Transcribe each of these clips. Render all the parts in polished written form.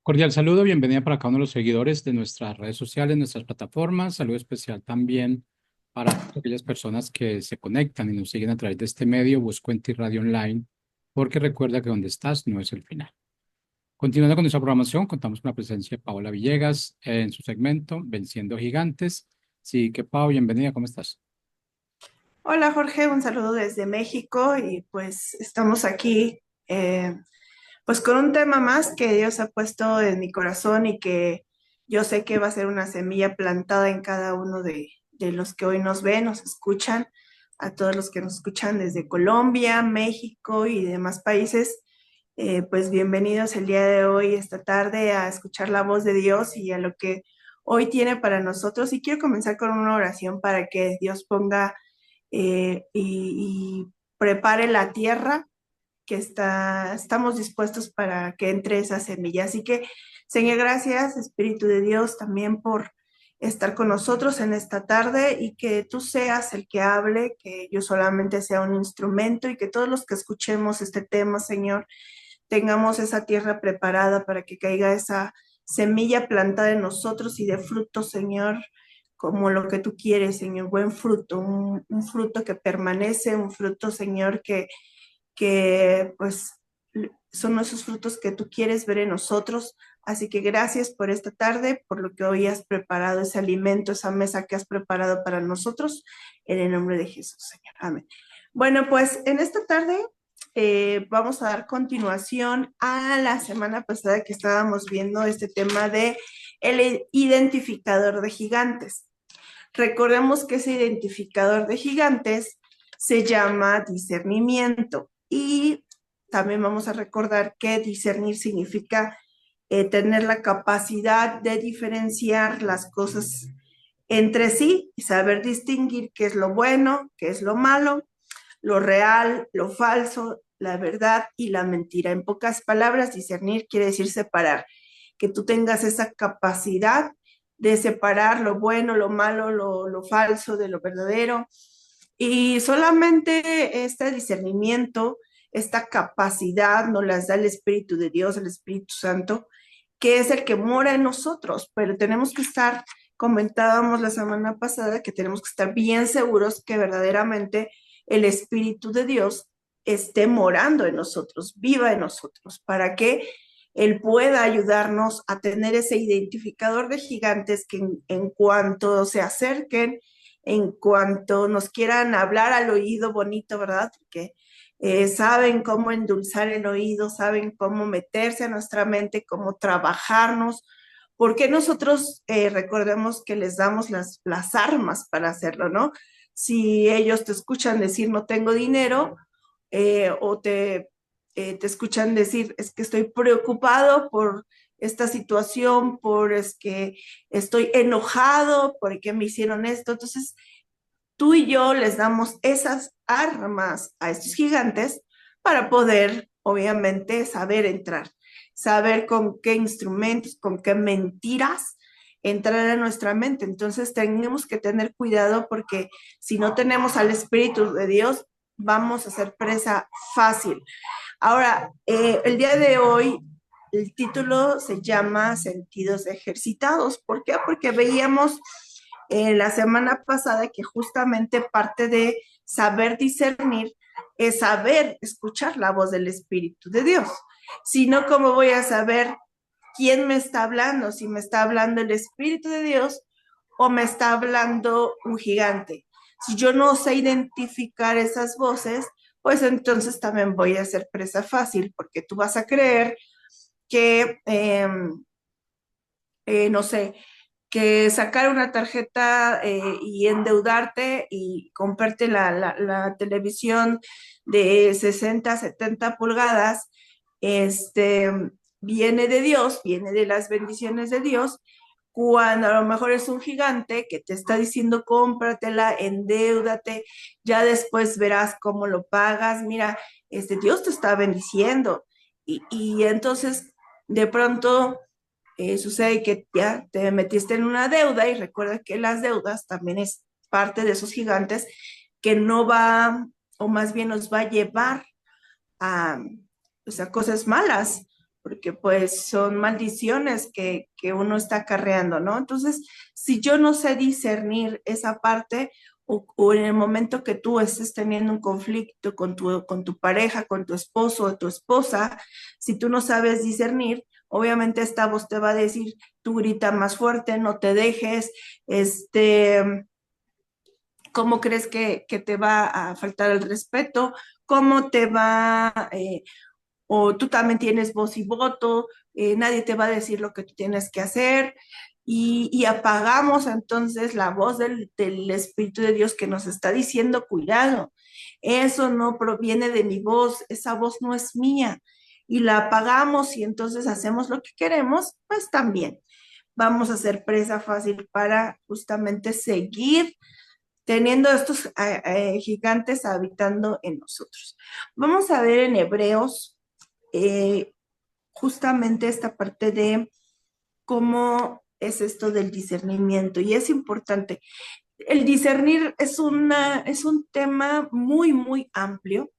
Cordial saludo, bienvenida para cada uno de los seguidores de nuestras redes sociales, nuestras plataformas. Saludo especial también para todas aquellas personas que se conectan y nos siguen a través de este medio, Buscuenti Radio Online, porque recuerda que donde estás no es el final. Continuando con nuestra programación, contamos con la presencia de Paola Villegas en su segmento Venciendo Gigantes. Sí, que Pau, bienvenida, ¿cómo estás? Hola Jorge, un saludo desde México y pues estamos aquí pues con un tema más que Dios ha puesto en mi corazón y que yo sé que va a ser una semilla plantada en cada uno de los que hoy nos ven, nos escuchan, a todos los que nos escuchan desde Colombia, México y demás países. Pues bienvenidos el día de hoy, esta tarde, a escuchar la voz de Dios y a lo que hoy tiene para nosotros. Y quiero comenzar con una oración para que Dios ponga y prepare la tierra estamos dispuestos para que entre esa semilla. Así que, Señor, gracias, Espíritu de Dios, también por estar con nosotros en esta tarde y que tú seas el que hable, que yo solamente sea un instrumento y que todos los que escuchemos este tema, Señor, tengamos esa tierra preparada para que caiga esa semilla plantada en nosotros y de fruto, Señor, como lo que tú quieres, Señor, buen fruto, un fruto que permanece, un fruto, Señor, que pues son esos frutos que tú quieres ver en nosotros. Así que gracias por esta tarde, por lo que hoy has preparado, ese alimento, esa mesa que has preparado para nosotros, en el nombre de Jesús, Señor. Amén. Bueno, pues en esta tarde vamos a dar continuación a la semana pasada que estábamos viendo este tema de el identificador de gigantes. Recordemos que ese identificador de gigantes se llama discernimiento y también vamos a recordar que discernir significa tener la capacidad de diferenciar las cosas entre sí y saber distinguir qué es lo bueno, qué es lo malo, lo real, lo falso, la verdad y la mentira. En pocas palabras, discernir quiere decir separar, que tú tengas esa capacidad de separar lo bueno, lo malo, lo falso de lo verdadero. Y solamente este discernimiento, esta capacidad nos las da el Espíritu de Dios, el Espíritu Santo, que es el que mora en nosotros, pero tenemos que estar, comentábamos la semana pasada, que tenemos que estar bien seguros que verdaderamente el Espíritu de Dios esté morando en nosotros, viva en nosotros, para que Él pueda ayudarnos a tener ese identificador de gigantes que en cuanto se acerquen, en cuanto nos quieran hablar al oído bonito, ¿verdad? Porque saben cómo endulzar el oído, saben cómo meterse a nuestra mente, cómo trabajarnos, porque nosotros recordemos que les damos las armas para hacerlo, ¿no? Si ellos te escuchan decir no tengo dinero o te escuchan decir es que estoy preocupado por esta situación, por es que estoy enojado, porque me hicieron esto. Entonces, tú y yo les damos esas armas a estos gigantes para poder, obviamente, saber entrar, saber con qué instrumentos, con qué mentiras entrar a nuestra mente. Entonces tenemos que tener cuidado porque si no tenemos al Espíritu de Dios, vamos a ser presa fácil. Ahora, el día de hoy, el título se llama Sentidos ejercitados. ¿Por qué? Porque veíamos la semana pasada que justamente parte de saber discernir es saber escuchar la voz del Espíritu de Dios. Si no, ¿cómo voy a saber quién me está hablando? Si me está hablando el Espíritu de Dios o me está hablando un gigante. Si yo no sé identificar esas voces, pues entonces también voy a ser presa fácil porque tú vas a creer que, no sé, que sacar una tarjeta y endeudarte y comprarte la televisión de 60 70 pulgadas, este, viene de Dios, viene de las bendiciones de Dios, cuando a lo mejor es un gigante que te está diciendo cómpratela, endeúdate, ya después verás cómo lo pagas, mira, Dios te está bendiciendo. Y entonces, de pronto sucede que ya te metiste en una deuda y recuerda que las deudas también es parte de esos gigantes que no va, o más bien nos va a llevar a, pues, a cosas malas, porque pues son maldiciones que uno está acarreando, ¿no? Entonces, si yo no sé discernir esa parte, o en el momento que tú estés teniendo un conflicto con tu pareja, con tu esposo o tu esposa, si tú no sabes discernir, obviamente esta voz te va a decir, tú grita más fuerte, no te dejes, ¿cómo crees que te va a faltar el respeto? ¿Cómo te va, o tú también tienes voz y voto, nadie te va a decir lo que tú tienes que hacer? Y apagamos entonces la voz del Espíritu de Dios que nos está diciendo, cuidado, eso no proviene de mi voz, esa voz no es mía. Y la apagamos y entonces hacemos lo que queremos, pues también vamos a ser presa fácil para justamente seguir teniendo estos gigantes habitando en nosotros. Vamos a ver en Hebreos eh, justamente esta parte de cómo es esto del discernimiento. Y es importante. El discernir es un tema muy, muy amplio.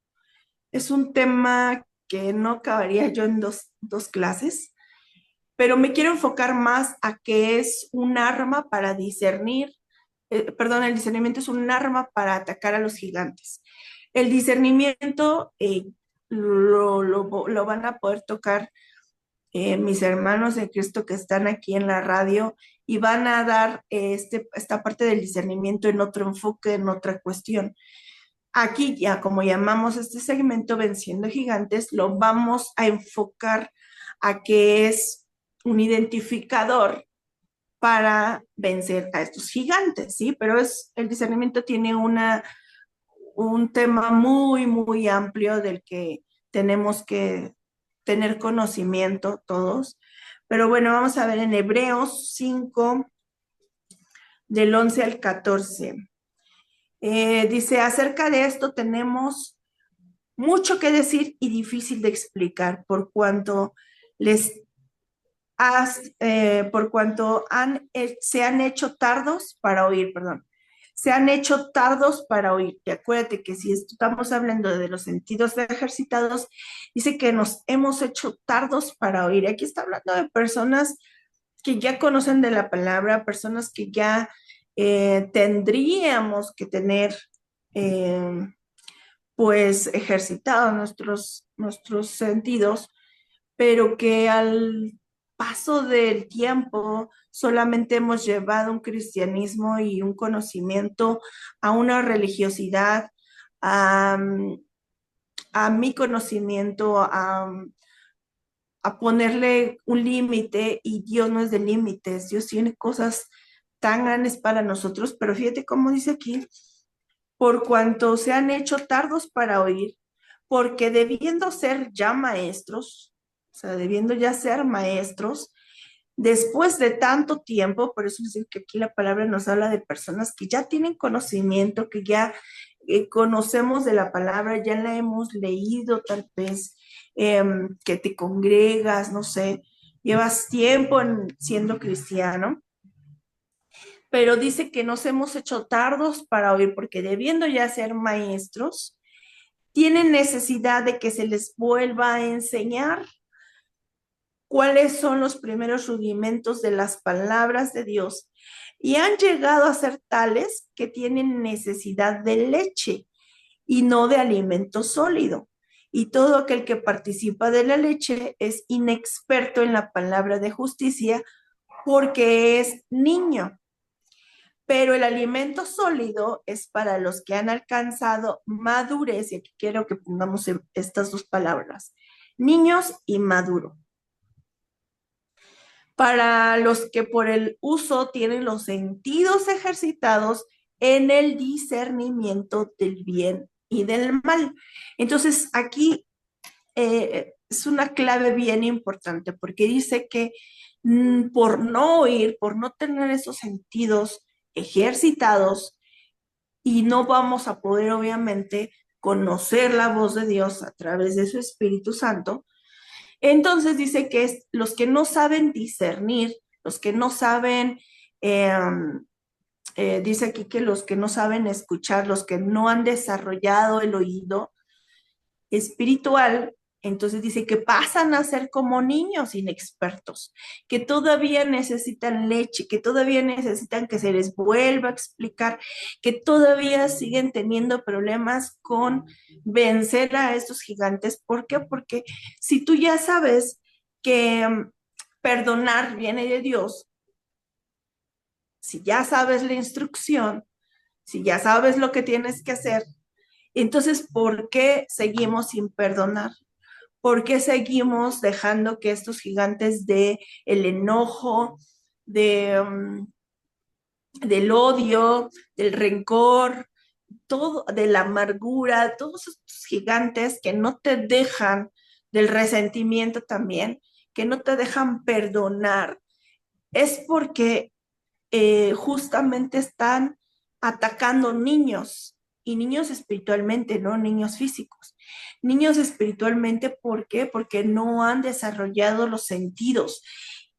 Es un tema que no acabaría yo en dos clases, pero me quiero enfocar más a que es un arma para discernir, perdón, el discernimiento es un arma para atacar a los gigantes. El discernimiento lo van a poder tocar mis hermanos de Cristo que están aquí en la radio y van a dar esta parte del discernimiento en otro enfoque, en otra cuestión. Aquí ya, como llamamos este segmento Venciendo Gigantes, lo vamos a enfocar a que es un identificador para vencer a estos gigantes, ¿sí? Pero el discernimiento tiene un tema muy, muy amplio del que tenemos que tener conocimiento todos. Pero bueno, vamos a ver en Hebreos 5, del 11 al 14. Dice, acerca de esto tenemos mucho que decir y difícil de explicar por cuanto les por cuanto se han hecho tardos para oír, perdón. Se han hecho tardos para oír. Y acuérdate que si estamos hablando de los sentidos ejercitados, dice que nos hemos hecho tardos para oír. Aquí está hablando de personas que ya conocen de la palabra, personas que ya tendríamos que tener eh, pues ejercitados nuestros sentidos, pero que al paso del tiempo solamente hemos llevado un cristianismo y un conocimiento a una religiosidad, a, a mi conocimiento, a ponerle un límite, y Dios no es de límites, Dios tiene cosas tan grandes para nosotros, pero fíjate cómo dice aquí, por cuanto se han hecho tardos para oír, porque debiendo ser ya maestros, o sea, debiendo ya ser maestros, después de tanto tiempo, por eso es que aquí la palabra nos habla de personas que ya tienen conocimiento, que ya conocemos de la palabra, ya la hemos leído tal vez, que te congregas, no sé, llevas tiempo siendo cristiano, pero dice que nos hemos hecho tardos para oír, porque debiendo ya ser maestros, tienen necesidad de que se les vuelva a enseñar cuáles son los primeros rudimentos de las palabras de Dios, y han llegado a ser tales que tienen necesidad de leche y no de alimento sólido. Y todo aquel que participa de la leche es inexperto en la palabra de justicia porque es niño. Pero el alimento sólido es para los que han alcanzado madurez, y aquí quiero que pongamos estas dos palabras, niños y maduro. Para los que por el uso tienen los sentidos ejercitados en el discernimiento del bien y del mal. Entonces, aquí es una clave bien importante porque dice que por no oír, por no tener esos sentidos ejercitados, y no vamos a poder obviamente conocer la voz de Dios a través de su Espíritu Santo. Entonces dice que es los que no saben discernir, los que no saben, eh, dice aquí que los que no saben escuchar, los que no han desarrollado el oído espiritual, Entonces dice que pasan a ser como niños inexpertos, que todavía necesitan leche, que todavía necesitan que se les vuelva a explicar, que todavía siguen teniendo problemas con vencer a estos gigantes. ¿Por qué? Porque si tú ya sabes que perdonar viene de Dios, si ya sabes la instrucción, si ya sabes lo que tienes que hacer, entonces, ¿por qué seguimos sin perdonar? ¿Por qué seguimos dejando que estos gigantes de el enojo, de, del odio, del rencor, todo, de la amargura, todos estos gigantes que no te dejan, del resentimiento también, que no te dejan perdonar? Es porque justamente están atacando niños y niños espiritualmente, no niños físicos. Niños espiritualmente, ¿por qué? Porque no han desarrollado los sentidos.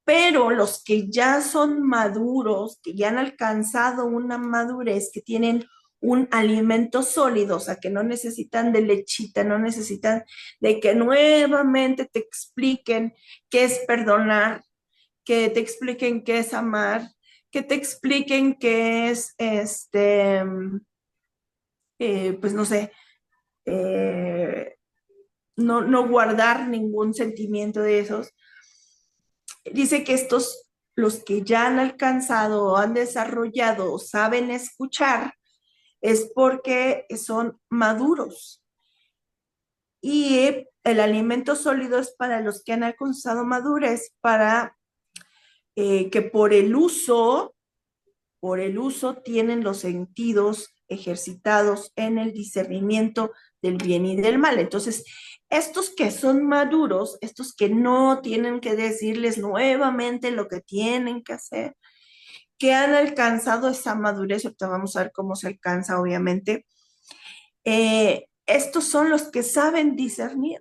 Pero los que ya son maduros, que ya han alcanzado una madurez, que tienen un alimento sólido, o sea, que no necesitan de lechita, no necesitan de que nuevamente te expliquen qué es perdonar, que te expliquen qué es amar, que te expliquen qué es, pues no sé, no guardar ningún sentimiento de esos. Dice que estos, los que ya han alcanzado o han desarrollado o saben escuchar, es porque son maduros. Y el alimento sólido es para los que han alcanzado madurez, para que por el uso tienen los sentidos ejercitados en el discernimiento del bien y del mal. Entonces, estos que son maduros, estos que no tienen que decirles nuevamente lo que tienen que hacer, que han alcanzado esa madurez, ahorita vamos a ver cómo se alcanza, obviamente, estos son los que saben discernir,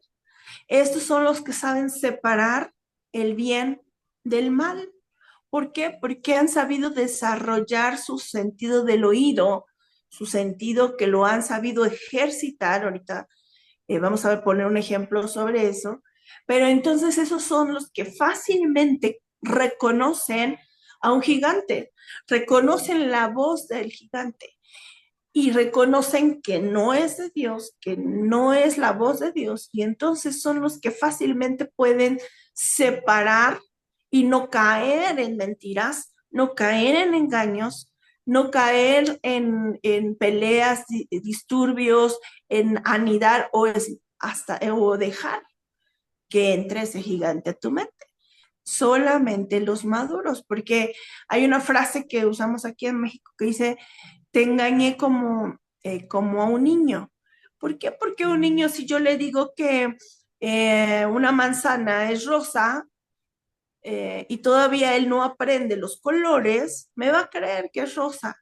estos son los que saben separar el bien del mal. ¿Por qué? Porque han sabido desarrollar su sentido del oído, su sentido que lo han sabido ejercitar. Ahorita vamos a ver, poner un ejemplo sobre eso. Pero entonces esos son los que fácilmente reconocen a un gigante, reconocen la voz del gigante y reconocen que no es de Dios, que no es la voz de Dios, y entonces son los que fácilmente pueden separar y no caer en mentiras, no caer en engaños, no caer en peleas, disturbios, en anidar o dejar que entre ese gigante a tu mente. Solamente los maduros, porque hay una frase que usamos aquí en México que dice, te engañé como a un niño. ¿Por qué? Porque un niño, si yo le digo que una manzana es rosa y todavía él no aprende los colores, me va a creer que es rosa.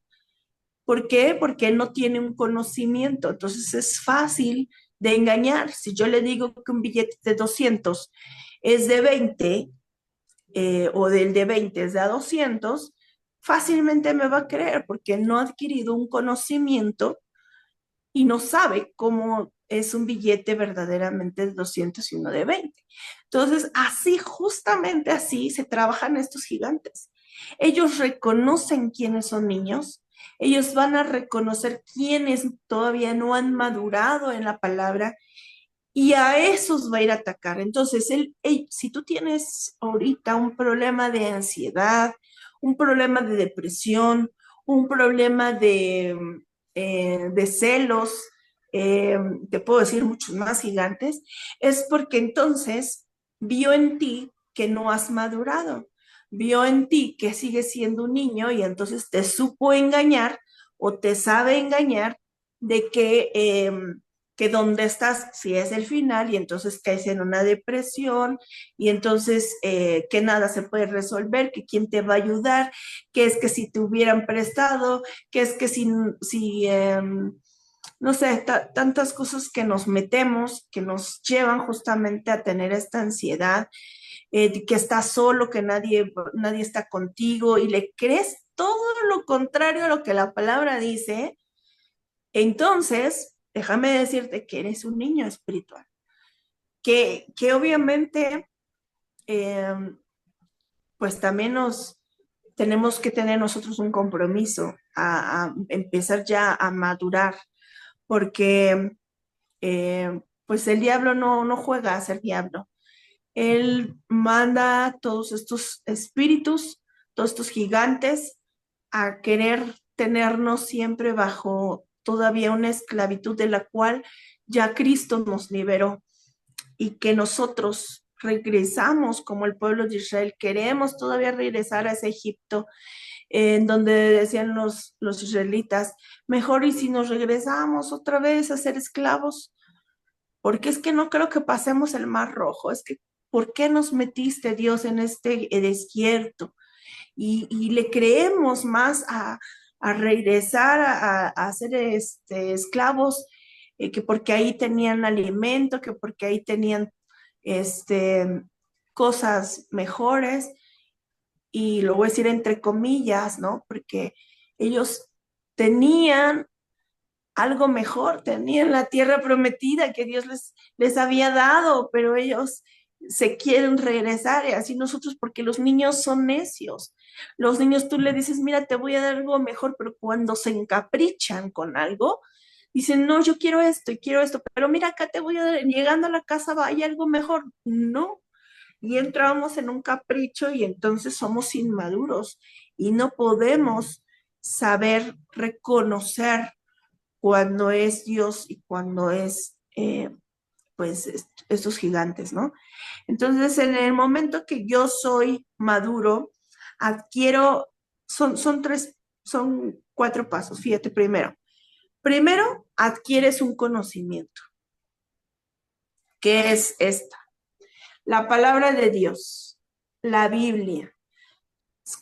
¿Por qué? Porque él no tiene un conocimiento. Entonces es fácil de engañar. Si yo le digo que un billete de 200 es de 20 o del de 20 es de a 200, fácilmente me va a creer porque no ha adquirido un conocimiento y no sabe cómo es un billete verdaderamente de 200 y uno de 20. Entonces, así, justamente así se trabajan estos gigantes. Ellos reconocen quiénes son niños, ellos van a reconocer quiénes todavía no han madurado en la palabra y a esos va a ir a atacar. Entonces, si tú tienes ahorita un problema de ansiedad, un problema de depresión, un problema de celos, te puedo decir muchos más gigantes, es porque entonces vio en ti que no has madurado, vio en ti que sigues siendo un niño y entonces te supo engañar o te sabe engañar de que donde estás, si es el final, y entonces caes en una depresión, y entonces que nada se puede resolver, que quién te va a ayudar, que es que si te hubieran prestado, que es que si no sé, tantas cosas que nos metemos, que nos llevan justamente a tener esta ansiedad, que estás solo, que nadie está contigo, y le crees todo lo contrario a lo que la palabra dice. Entonces, déjame decirte que eres un niño espiritual. que obviamente, eh, pues también nos tenemos que tener nosotros un compromiso a empezar ya a madurar, porque pues el diablo no juega a ser diablo. Él manda todos estos espíritus, todos estos gigantes, a querer tenernos siempre bajo todavía una esclavitud de la cual ya Cristo nos liberó y que nosotros regresamos como el pueblo de Israel, queremos todavía regresar a ese Egipto en donde decían los israelitas, mejor y si nos regresamos otra vez a ser esclavos, porque es que no creo que pasemos el Mar Rojo, es que ¿por qué nos metiste, Dios, en este desierto? Y le creemos más a regresar a ser esclavos, que porque ahí tenían alimento, que porque ahí tenían este, cosas mejores, y lo voy a decir entre comillas, ¿no? Porque ellos tenían algo mejor, tenían la tierra prometida que Dios les había dado, pero ellos se quieren regresar y así nosotros, porque los niños son necios. Los niños tú le dices, mira, te voy a dar algo mejor, pero cuando se encaprichan con algo, dicen, no, yo quiero esto, pero mira, acá te voy a dar, llegando a la casa va, hay algo mejor. No, y entramos en un capricho y entonces somos inmaduros y no podemos saber reconocer cuando es Dios y cuando es, pues, estos gigantes, ¿no? Entonces, en el momento que yo soy maduro, adquiero, son cuatro pasos, fíjate, primero, adquieres un conocimiento, que es esta, la palabra de Dios, la Biblia.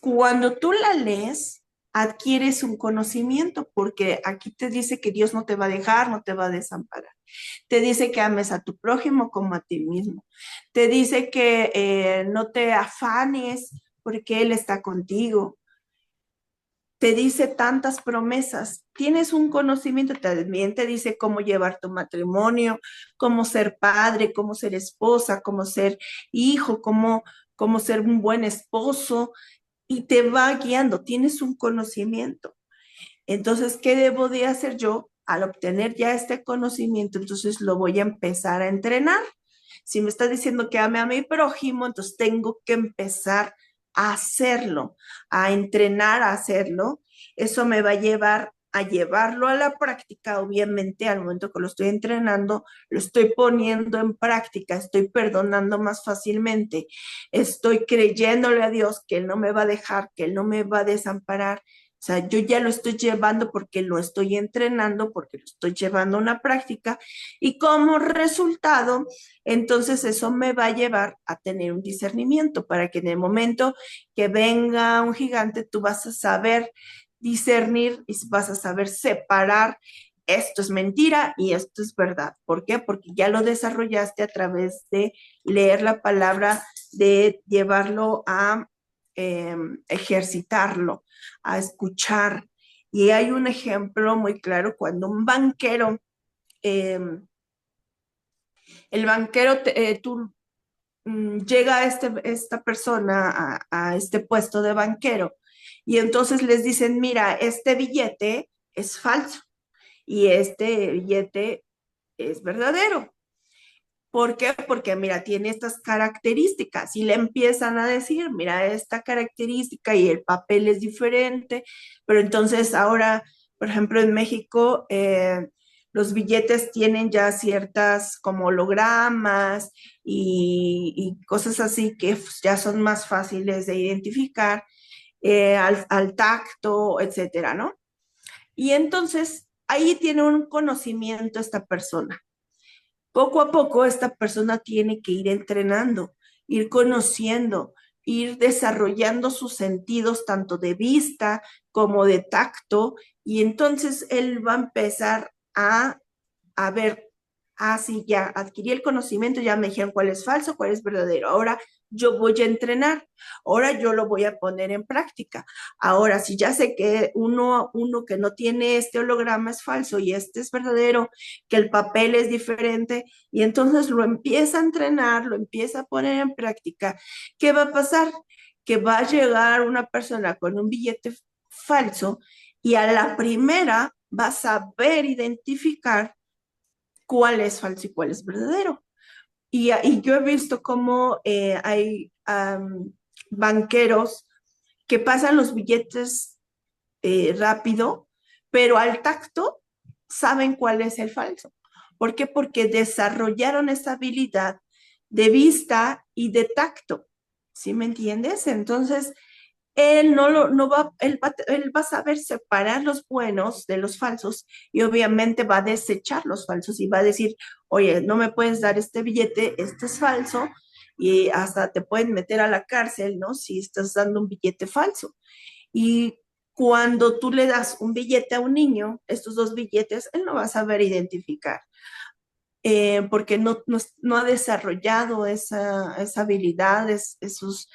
Cuando tú la lees, adquieres un conocimiento, porque aquí te dice que Dios no te va a dejar, no te va a desamparar. Te dice que ames a tu prójimo como a ti mismo. Te dice que no te afanes porque Él está contigo. Te dice tantas promesas. Tienes un conocimiento, también te dice cómo llevar tu matrimonio, cómo ser padre, cómo ser esposa, cómo ser hijo, cómo ser un buen esposo, y te va guiando. Tienes un conocimiento. Entonces, ¿qué debo de hacer yo al obtener ya este conocimiento? Entonces lo voy a empezar a entrenar. Si me está diciendo que ame a mi prójimo, entonces tengo que empezar a hacerlo, a entrenar a hacerlo. Eso me va a llevar a llevarlo a la práctica, obviamente al momento que lo estoy entrenando, lo estoy poniendo en práctica, estoy perdonando más fácilmente, estoy creyéndole a Dios que Él no me va a dejar, que Él no me va a desamparar. O sea, yo ya lo estoy llevando porque lo estoy entrenando, porque lo estoy llevando a una práctica y como resultado, entonces eso me va a llevar a tener un discernimiento para que en el momento que venga un gigante, tú vas a saber discernir y vas a saber separar esto es mentira y esto es verdad. ¿Por qué? Porque ya lo desarrollaste a través de leer la palabra, de llevarlo a ejercitarlo, a escuchar. Y hay un ejemplo muy claro cuando un banquero, eh, el banquero, tú llega esta persona a este puesto de banquero y entonces les dicen, mira, este billete es falso y este billete es verdadero. ¿Por qué? Porque, mira, tiene estas características y le empiezan a decir, mira, esta característica y el papel es diferente, pero entonces ahora, por ejemplo, en México, los billetes tienen ya ciertas como hologramas y cosas así que ya son más fáciles de identificar, al tacto, etcétera, ¿no? Y entonces ahí tiene un conocimiento esta persona. Poco a poco esta persona tiene que ir entrenando, ir conociendo, ir desarrollando sus sentidos tanto de vista como de tacto y entonces él va a empezar a ver. Ah, sí, ya adquirí el conocimiento, ya me dijeron cuál es falso, cuál es verdadero. Ahora yo voy a entrenar, ahora yo lo voy a poner en práctica. Ahora, si ya sé que uno que no tiene este holograma es falso y este es verdadero, que el papel es diferente, y entonces lo empieza a entrenar, lo empieza a poner en práctica, ¿qué va a pasar? Que va a llegar una persona con un billete falso y a la primera va a saber identificar cuál es falso y cuál es verdadero. Y yo he visto cómo hay banqueros que pasan los billetes rápido, pero al tacto saben cuál es el falso. ¿Por qué? Porque desarrollaron esa habilidad de vista y de tacto. ¿Sí me entiendes? Entonces, él no va, él va a saber separar los buenos de los falsos y obviamente va a desechar los falsos y va a decir, oye, no me puedes dar este billete, este es falso y hasta te pueden meter a la cárcel, ¿no? Si estás dando un billete falso. Y cuando tú le das un billete a un niño, estos dos billetes, él no va a saber identificar. Porque no ha desarrollado esa habilidad, esos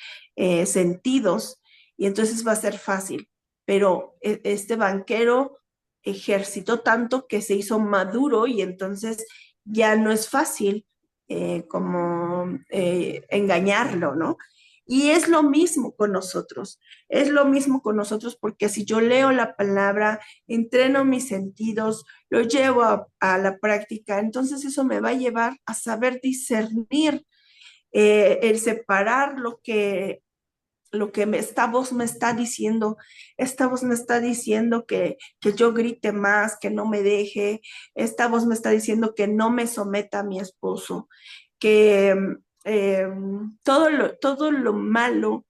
sentidos, y entonces va a ser fácil. Pero este banquero ejercitó tanto que se hizo maduro y entonces ya no es fácil como engañarlo, ¿no? Y es lo mismo con nosotros, es lo mismo con nosotros porque si yo leo la palabra, entreno mis sentidos, lo llevo a la práctica, entonces eso me va a llevar a saber discernir, el separar esta voz me está diciendo, esta voz me está diciendo que yo grite más, que no me deje, esta voz me está diciendo que no me someta a mi esposo, que todo lo malo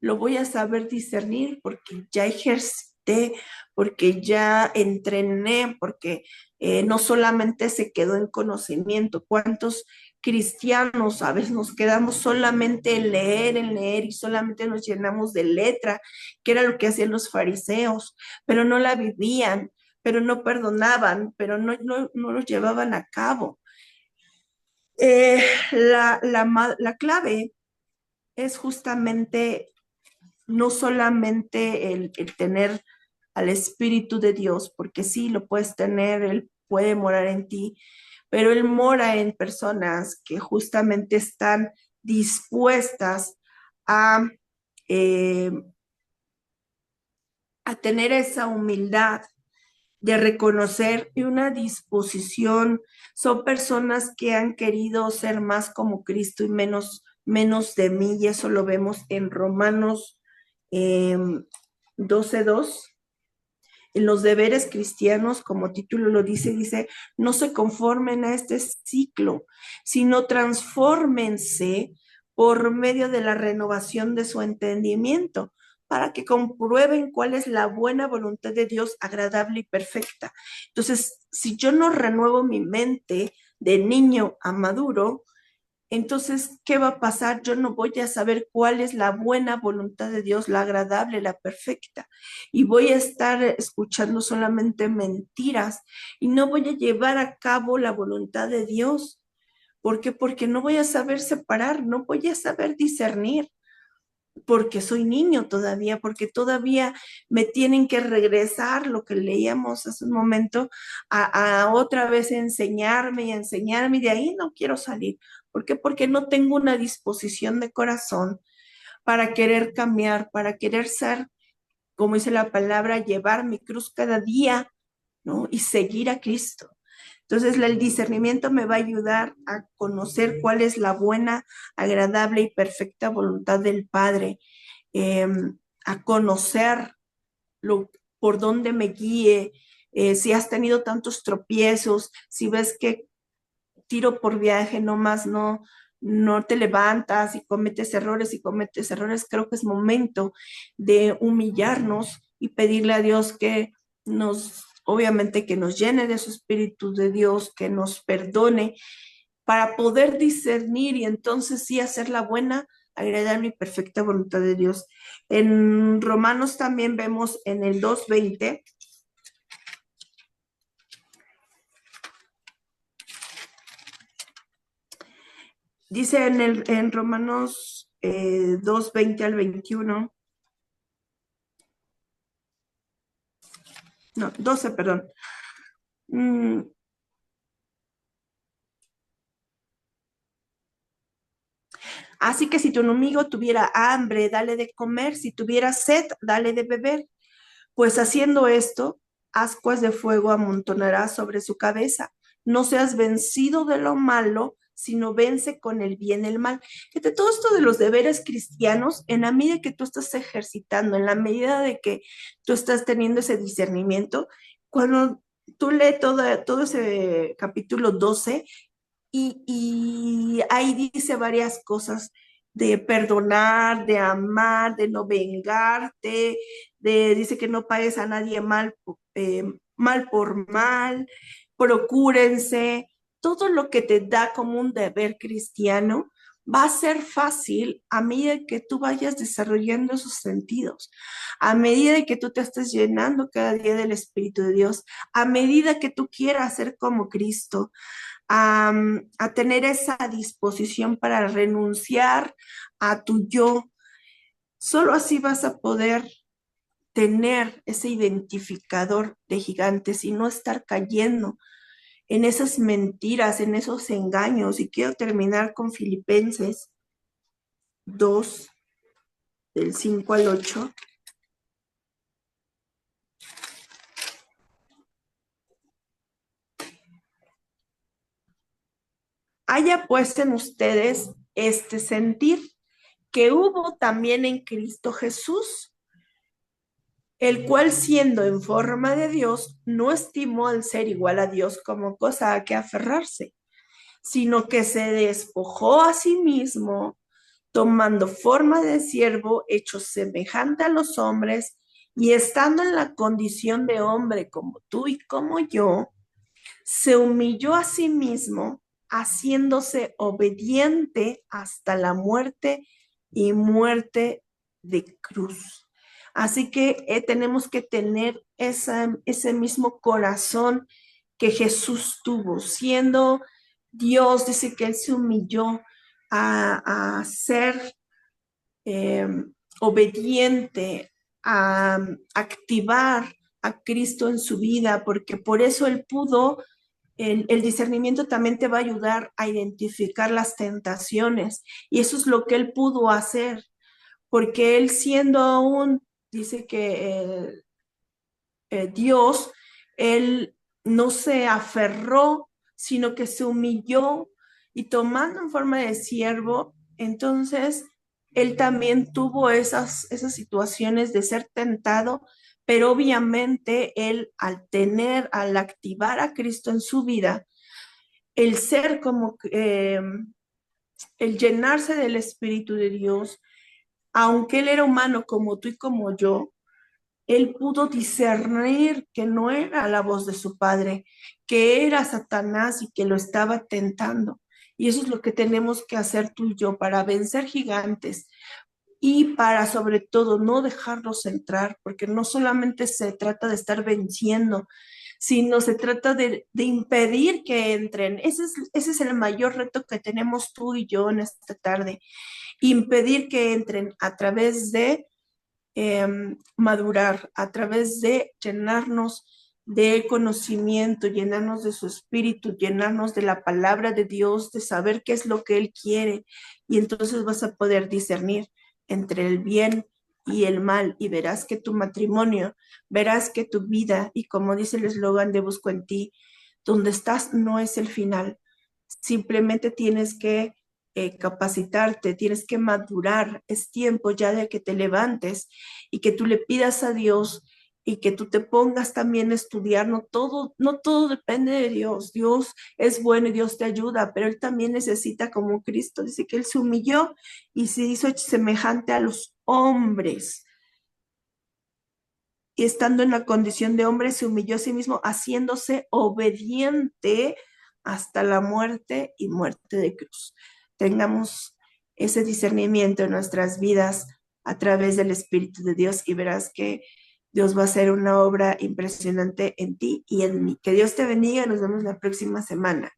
lo voy a saber discernir porque ya ejercité, porque ya entrené, porque no solamente se quedó en conocimiento. ¿Cuántos cristianos a veces nos quedamos solamente en leer y solamente nos llenamos de letra, que era lo que hacían los fariseos, pero no la vivían, pero no perdonaban, pero no lo llevaban a cabo? La clave es justamente no solamente el tener al Espíritu de Dios, porque sí, lo puedes tener, Él puede morar en ti, pero Él mora en personas que justamente están dispuestas a, eh, a tener esa humildad de reconocer y una disposición. Son personas que han querido ser más como Cristo y menos de mí, y eso lo vemos en Romanos eh, 12:2. En los deberes cristianos, como título lo dice, no se conformen a este ciclo, sino transfórmense por medio de la renovación de su entendimiento, para que comprueben cuál es la buena voluntad de Dios, agradable y perfecta. Entonces, si yo no renuevo mi mente de niño a maduro, entonces, ¿qué va a pasar? Yo no voy a saber cuál es la buena voluntad de Dios, la agradable, la perfecta. Y voy a estar escuchando solamente mentiras y no voy a llevar a cabo la voluntad de Dios. ¿Por qué? Porque no voy a saber separar, no voy a saber discernir, porque soy niño todavía, porque todavía me tienen que regresar lo que leíamos hace un momento, a otra vez enseñarme y enseñarme, y de ahí no quiero salir. ¿Por qué? Porque no tengo una disposición de corazón para querer cambiar, para querer ser, como dice la palabra, llevar mi cruz cada día, ¿no? Y seguir a Cristo. Entonces, el discernimiento me va a ayudar a conocer cuál es la buena, agradable y perfecta voluntad del Padre, eh, a conocer por dónde me guíe, si has tenido tantos tropiezos, si ves que tiro por viaje, nomás no te levantas y cometes errores, creo que es momento de humillarnos y pedirle a Dios que obviamente que nos llene de su Espíritu de Dios, que nos perdone para poder discernir y entonces sí hacer la buena, agradable y perfecta voluntad de Dios. En Romanos también vemos en el 2:20, Dice en Romanos 2, 20 al 21, no, 12, perdón. Mm, Así que si tu enemigo tuviera hambre, dale de comer; si tuviera sed, dale de beber. Pues haciendo esto, ascuas de fuego amontonarás sobre su cabeza. No seas vencido de lo malo, sino vence con el bien el mal. Fíjate, todo esto de los deberes cristianos, en la medida que tú estás ejercitando, en la medida de que tú estás teniendo ese discernimiento, cuando tú lees todo ese capítulo 12, y ahí dice varias cosas de perdonar, de amar, de no vengarte, dice que no pagues a nadie mal por mal, procúrense, todo lo que te da como un deber cristiano. Va a ser fácil a medida que tú vayas desarrollando esos sentidos, a medida que tú te estés llenando cada día del Espíritu de Dios, a medida que tú quieras ser como Cristo, a tener esa disposición para renunciar a tu yo. Solo así vas a poder tener ese identificador de gigantes y no estar cayendo en esas mentiras, en esos engaños. Y quiero terminar con Filipenses 2 del 5 al 8. Haya pues en ustedes este sentir que hubo también en Cristo Jesús, el cual siendo en forma de Dios, no estimó al ser igual a Dios como cosa a que aferrarse, sino que se despojó a sí mismo, tomando forma de siervo, hecho semejante a los hombres, y estando en la condición de hombre como tú y como yo, se humilló a sí mismo, haciéndose obediente hasta la muerte y muerte de cruz. Así que tenemos que tener ese mismo corazón que Jesús tuvo, siendo Dios. Dice que Él se humilló a ser eh, obediente, a activar a Cristo en su vida, porque por eso Él pudo. El discernimiento también te va a ayudar a identificar las tentaciones, y eso es lo que Él pudo hacer, porque Él, siendo aún, dice que Dios, Él no se aferró, sino que se humilló, y tomando en forma de siervo, entonces Él también tuvo esas situaciones de ser tentado, pero obviamente Él, al activar a Cristo en su vida, el ser como, el llenarse del Espíritu de Dios, aunque Él era humano como tú y como yo, Él pudo discernir que no era la voz de su padre, que era Satanás y que lo estaba tentando. Y eso es lo que tenemos que hacer tú y yo para vencer gigantes, y para sobre todo no dejarlos entrar, porque no solamente se trata de estar venciendo, sino se trata de impedir que entren. Ese es el mayor reto que tenemos tú y yo en esta tarde: impedir que entren a través de madurar, a través de llenarnos de conocimiento, llenarnos de su espíritu, llenarnos de la palabra de Dios, de saber qué es lo que Él quiere. Y entonces vas a poder discernir entre el bien y el mal, y verás que tu matrimonio, verás que tu vida, y como dice el eslogan de Busco en Ti, donde estás no es el final. Simplemente tienes que capacitarte, tienes que madurar. Es tiempo ya de que te levantes y que tú le pidas a Dios, y que tú te pongas también a estudiar. No todo depende de Dios. Dios es bueno y Dios te ayuda, pero Él también necesita, como Cristo. Dice que Él se humilló y se hizo semejante a los hombres. Y estando en la condición de hombre, se humilló a sí mismo, haciéndose obediente hasta la muerte y muerte de cruz. Tengamos ese discernimiento en nuestras vidas a través del Espíritu de Dios, y verás que Dios va a hacer una obra impresionante en ti y en mí. Que Dios te bendiga. Nos vemos la próxima semana.